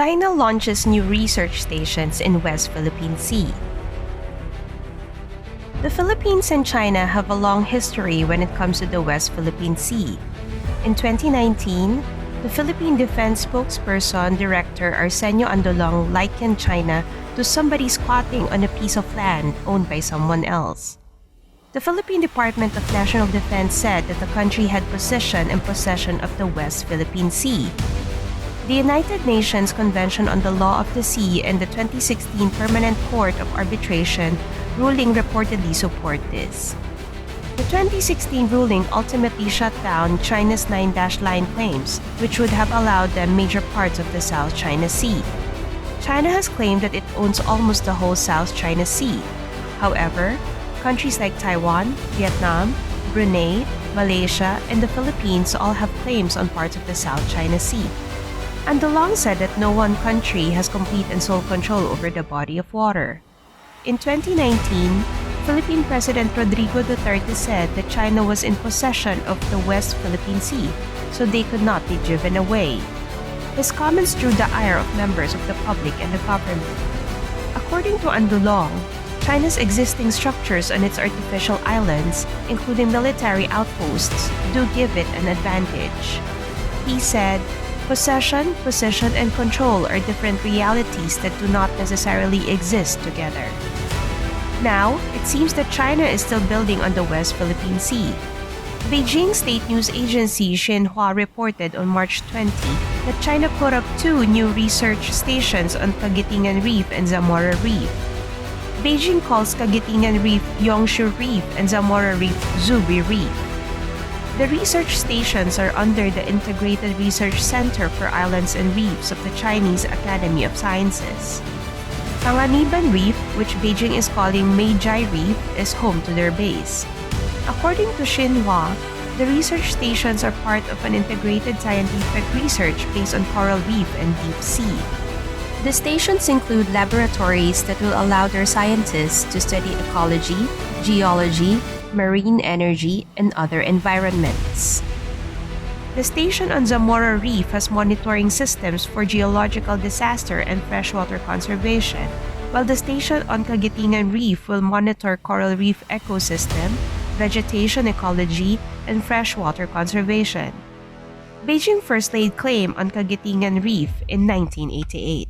China launches new research stations in West Philippine Sea. The Philippines and China have a long history when it comes to the West Philippine Sea. In 2019, the Philippine Defense spokesperson Director Arsenio Andolong likened China to somebody squatting on a piece of land owned by someone else. The Philippine Department of National Defense said that the country had position and possession of the West Philippine Sea. The United Nations Convention on the Law of the Sea and the 2016 Permanent Court of Arbitration ruling reportedly support this. The 2016 ruling ultimately shut down China's 9-line claims, which would have allowed them major parts of the South China Sea. China has claimed that it owns almost the whole South China Sea. However, countries like Taiwan, Vietnam, Brunei, Malaysia, and the Philippines all have claims on parts of the South China Sea. Andolong said that no one country has complete and sole control over the body of water. In 2019, Philippine President Rodrigo Duterte said that China was in possession of the West Philippine Sea, so they could not be driven away. His comments drew the ire of members of the public and the government. According to Andolong, China's existing structures on its artificial islands, including military outposts, do give it an advantage. He said, "Possession, position, and control are different realities that do not necessarily exist together." Now, it seems that China is still building on the West Philippine Sea. Beijing State News Agency Xinhua reported on March 20 that China put up 2 new research stations on Cagitingan Reef and Zamora Reef. Beijing calls Cagitingan Reef Yongshu Reef and Zamora Reef Zubi Reef. The research stations are under the Integrated Research Center for Islands and Reefs of the Chinese Academy of Sciences. Panganiban Reef, which Beijing is calling Meijai Reef, is home to their base. According to Xinhua, the research stations are part of an integrated scientific research based on coral reef and deep sea. The stations include laboratories that will allow their scientists to study ecology, geology, marine energy, and other environments. The station on Zamora Reef has monitoring systems for geological disaster and freshwater conservation, while the station on Cagitingan Reef will monitor coral reef ecosystem, vegetation ecology, and freshwater conservation. Beijing first laid claim on Cagitingan Reef in 1988.